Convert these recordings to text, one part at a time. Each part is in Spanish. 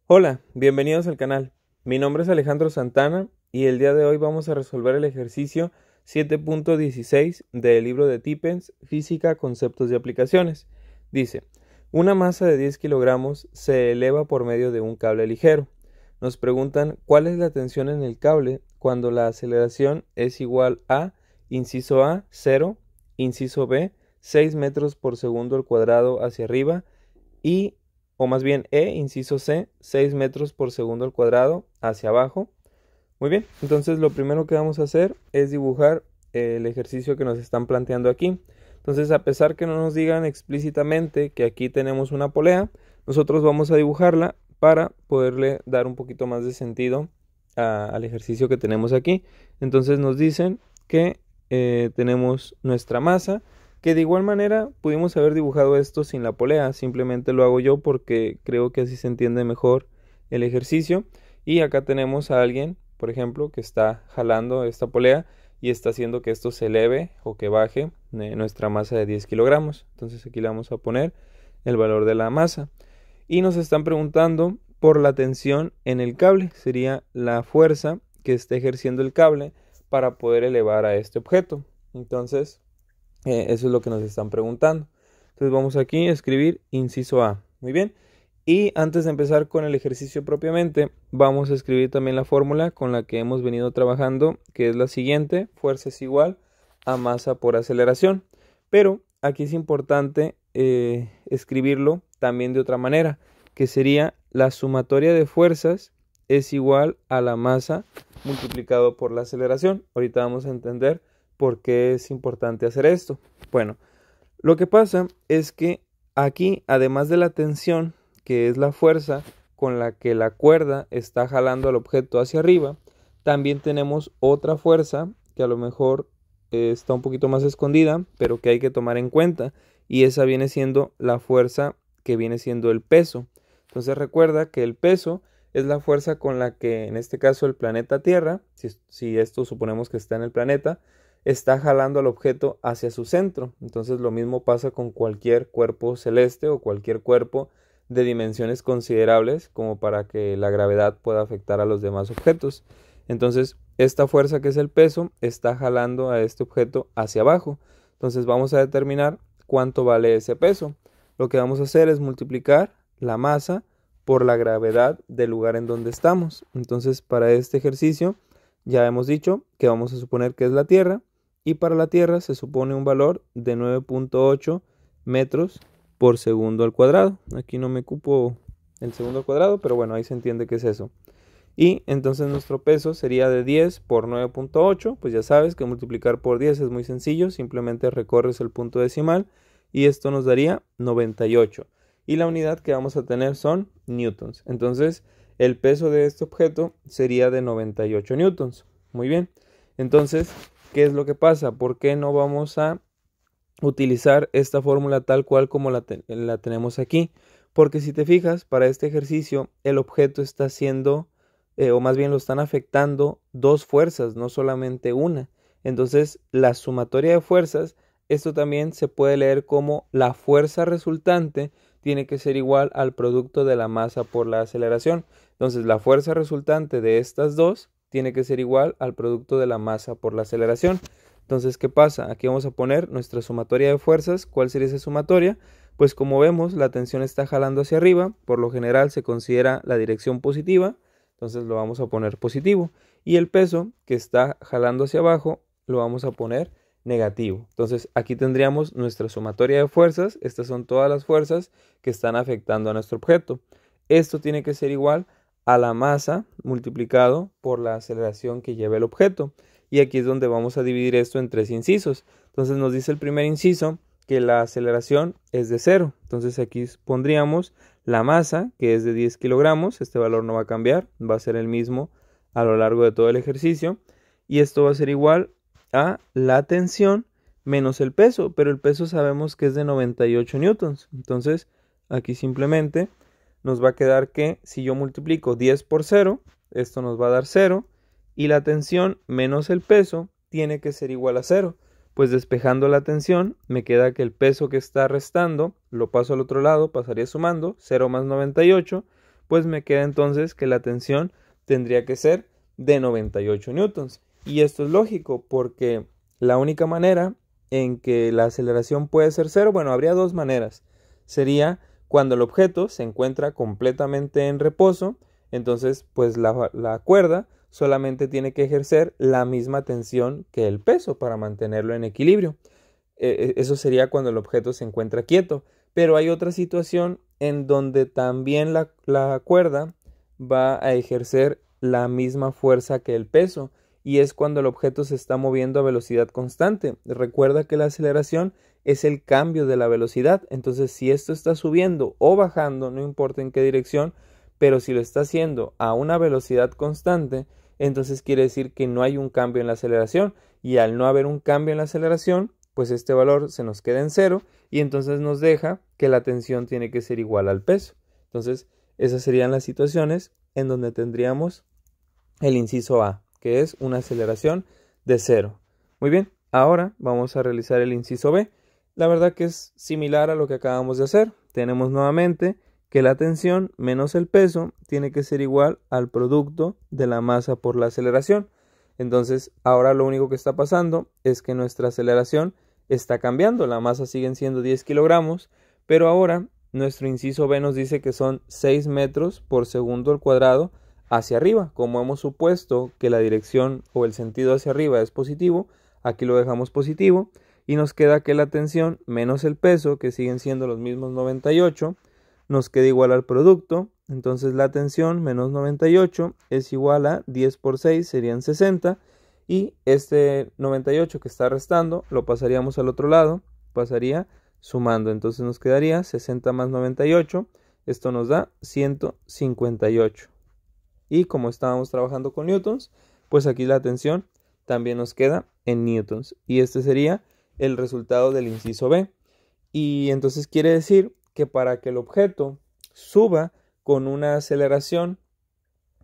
Hola, bienvenidos al canal. Mi nombre es Alejandro Santana y el día de hoy vamos a resolver el ejercicio 7.16 del libro de Tippens, Física, Conceptos y Aplicaciones. Dice, una masa de 10 kilogramos se eleva por medio de un cable ligero. Nos preguntan cuál es la tensión en el cable cuando la aceleración es igual a, inciso A, 0, inciso B, 6 metros por segundo al cuadrado hacia arriba y o más bien inciso C, 6 metros por segundo al cuadrado hacia abajo. Muy bien, entonces lo primero que vamos a hacer es dibujar el ejercicio que nos están planteando aquí. Entonces, a pesar que no nos digan explícitamente que aquí tenemos una polea, nosotros vamos a dibujarla para poderle dar un poquito más de sentido al ejercicio que tenemos aquí. Entonces nos dicen que tenemos nuestra masa, que de igual manera pudimos haber dibujado esto sin la polea, simplemente lo hago yo porque creo que así se entiende mejor el ejercicio. Y acá tenemos a alguien, por ejemplo, que está jalando esta polea y está haciendo que esto se eleve o que baje nuestra masa de 10 kilogramos. Entonces aquí le vamos a poner el valor de la masa. Y nos están preguntando por la tensión en el cable, sería la fuerza que está ejerciendo el cable para poder elevar a este objeto. Entonces, eso es lo que nos están preguntando. Entonces vamos aquí a escribir inciso A. Muy bien. Y antes de empezar con el ejercicio propiamente, vamos a escribir también la fórmula con la que hemos venido trabajando, que es la siguiente: fuerza es igual a masa por aceleración. Pero aquí es importante escribirlo también de otra manera, que sería la sumatoria de fuerzas es igual a la masa multiplicado por la aceleración. Ahorita vamos a entender por qué es importante hacer esto. Bueno, lo que pasa es que aquí, además de la tensión, que es la fuerza con la que la cuerda está jalando al objeto hacia arriba, también tenemos otra fuerza que a lo mejor está un poquito más escondida, pero que hay que tomar en cuenta, y esa viene siendo la fuerza que viene siendo el peso. Entonces recuerda que el peso es la fuerza con la que, en este caso, el planeta Tierra, si esto suponemos que está en el planeta, está jalando al objeto hacia su centro. Entonces lo mismo pasa con cualquier cuerpo celeste o cualquier cuerpo de dimensiones considerables como para que la gravedad pueda afectar a los demás objetos. Entonces esta fuerza, que es el peso, está jalando a este objeto hacia abajo. Entonces vamos a determinar cuánto vale ese peso. Lo que vamos a hacer es multiplicar la masa por la gravedad del lugar en donde estamos. Entonces, para este ejercicio ya hemos dicho que vamos a suponer que es la Tierra, y para la Tierra se supone un valor de 9.8 metros por segundo al cuadrado. Aquí no me cupo el segundo al cuadrado, pero bueno, ahí se entiende que es eso. Y entonces nuestro peso sería de 10 por 9.8, pues ya sabes que multiplicar por 10 es muy sencillo, simplemente recorres el punto decimal y esto nos daría 98. Y la unidad que vamos a tener son newtons. Entonces el peso de este objeto sería de 98 newtons. Muy bien. Entonces, ¿qué es lo que pasa? ¿Por qué no vamos a utilizar esta fórmula tal cual como la tenemos aquí? Porque si te fijas, para este ejercicio el objeto está haciendo, o más bien lo están afectando, dos fuerzas, no solamente una. Entonces, la sumatoria de fuerzas, esto también se puede leer como la fuerza resultante tiene que ser igual al producto de la masa por la aceleración. Entonces, la fuerza resultante de estas dos tiene que ser igual al producto de la masa por la aceleración. Entonces, ¿qué pasa? Aquí vamos a poner nuestra sumatoria de fuerzas. ¿Cuál sería esa sumatoria? Pues como vemos, la tensión está jalando hacia arriba. Por lo general se considera la dirección positiva. Entonces lo vamos a poner positivo. Y el peso que está jalando hacia abajo lo vamos a poner negativo. Entonces aquí tendríamos nuestra sumatoria de fuerzas. Estas son todas las fuerzas que están afectando a nuestro objeto. Esto tiene que ser igual a la masa multiplicado por la aceleración que lleva el objeto. Y aquí es donde vamos a dividir esto en tres incisos. Entonces nos dice el primer inciso que la aceleración es de 0. Entonces aquí pondríamos la masa, que es de 10 kilogramos. Este valor no va a cambiar, va a ser el mismo a lo largo de todo el ejercicio. Y esto va a ser igual a la tensión menos el peso, pero el peso sabemos que es de 98 newtons. Entonces aquí simplemente nos va a quedar que si yo multiplico 10 por 0, esto nos va a dar 0, y la tensión menos el peso tiene que ser igual a 0. Pues despejando la tensión, me queda que el peso que está restando lo paso al otro lado, pasaría sumando 0 más 98, pues me queda entonces que la tensión tendría que ser de 98 newtons. Y esto es lógico porque la única manera en que la aceleración puede ser cero, bueno, habría dos maneras. Sería cuando el objeto se encuentra completamente en reposo, entonces pues la cuerda solamente tiene que ejercer la misma tensión que el peso para mantenerlo en equilibrio. Eso sería cuando el objeto se encuentra quieto. Pero hay otra situación en donde también la cuerda va a ejercer la misma fuerza que el peso, y es cuando el objeto se está moviendo a velocidad constante. Recuerda que la aceleración es el cambio de la velocidad, entonces si esto está subiendo o bajando, no importa en qué dirección, pero si lo está haciendo a una velocidad constante, entonces quiere decir que no hay un cambio en la aceleración, y al no haber un cambio en la aceleración, pues este valor se nos queda en cero y entonces nos deja que la tensión tiene que ser igual al peso. Entonces, esas serían las situaciones en donde tendríamos el inciso A, que es una aceleración de cero. Muy bien, ahora vamos a realizar el inciso B. La verdad que es similar a lo que acabamos de hacer. Tenemos nuevamente que la tensión menos el peso tiene que ser igual al producto de la masa por la aceleración. Entonces, ahora lo único que está pasando es que nuestra aceleración está cambiando. La masa siguen siendo 10 kilogramos, pero ahora nuestro inciso B nos dice que son 6 metros por segundo al cuadrado hacia arriba. Como hemos supuesto que la dirección o el sentido hacia arriba es positivo, aquí lo dejamos positivo y nos queda que la tensión menos el peso, que siguen siendo los mismos 98, nos queda igual al producto. Entonces la tensión menos 98 es igual a 10 por 6, serían 60, y este 98 que está restando lo pasaríamos al otro lado, pasaría sumando, entonces nos quedaría 60 más 98, esto nos da 158. Y como estábamos trabajando con newtons, pues aquí la tensión también nos queda en newtons, y este sería el resultado del inciso B. Y entonces quiere decir que para que el objeto suba con una aceleración,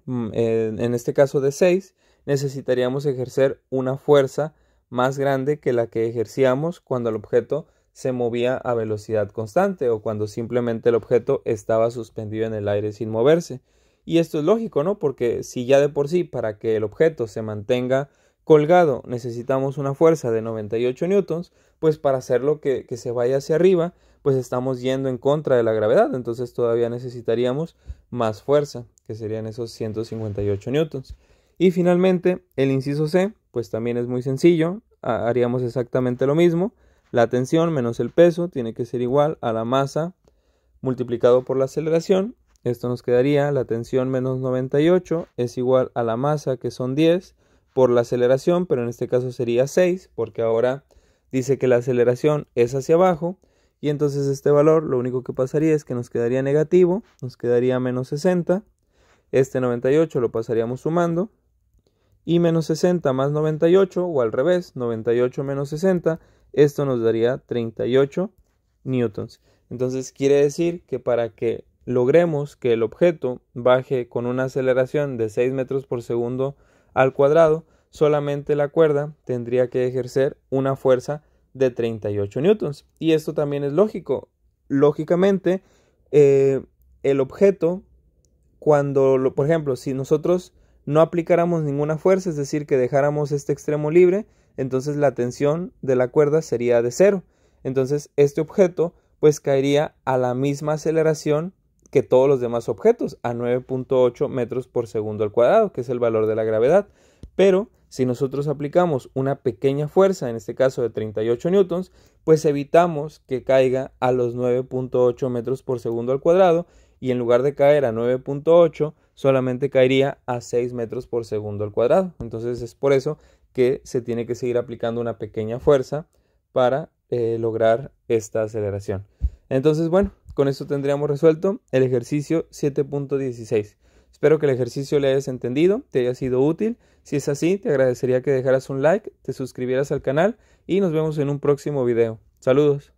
en este caso de 6, necesitaríamos ejercer una fuerza más grande que la que ejercíamos cuando el objeto se movía a velocidad constante o cuando simplemente el objeto estaba suspendido en el aire sin moverse. Y esto es lógico, ¿no? Porque si ya de por sí para que el objeto se mantenga colgado necesitamos una fuerza de 98 newtons, pues para hacerlo que se vaya hacia arriba, pues estamos yendo en contra de la gravedad, entonces todavía necesitaríamos más fuerza, que serían esos 158 newtons. Y finalmente, el inciso C, pues también es muy sencillo, haríamos exactamente lo mismo. La tensión menos el peso tiene que ser igual a la masa multiplicado por la aceleración. Esto nos quedaría, la tensión menos 98 es igual a la masa, que son 10, por la aceleración, pero en este caso sería 6, porque ahora dice que la aceleración es hacia abajo, y entonces este valor lo único que pasaría es que nos quedaría negativo, nos quedaría menos 60, este 98 lo pasaríamos sumando, y menos 60 más 98, o al revés, 98 menos 60, esto nos daría 38 newtons. Entonces quiere decir que para que logremos que el objeto baje con una aceleración de 6 metros por segundo al cuadrado, solamente la cuerda tendría que ejercer una fuerza de 38 newtons. Y esto también es lógico. Lógicamente, el objeto, por ejemplo, si nosotros no aplicáramos ninguna fuerza, es decir, que dejáramos este extremo libre, entonces la tensión de la cuerda sería de 0. Entonces este objeto pues caería a la misma aceleración que todos los demás objetos, a 9.8 metros por segundo al cuadrado, que es el valor de la gravedad. Pero si nosotros aplicamos una pequeña fuerza, en este caso de 38 newtons, pues evitamos que caiga a los 9.8 metros por segundo al cuadrado, y en lugar de caer a 9.8, solamente caería a 6 metros por segundo al cuadrado. Entonces es por eso que se tiene que seguir aplicando una pequeña fuerza para lograr esta aceleración. Entonces, bueno, con esto tendríamos resuelto el ejercicio 7.16. Espero que el ejercicio le hayas entendido, te haya sido útil. Si es así, te agradecería que dejaras un like, te suscribieras al canal y nos vemos en un próximo video. Saludos.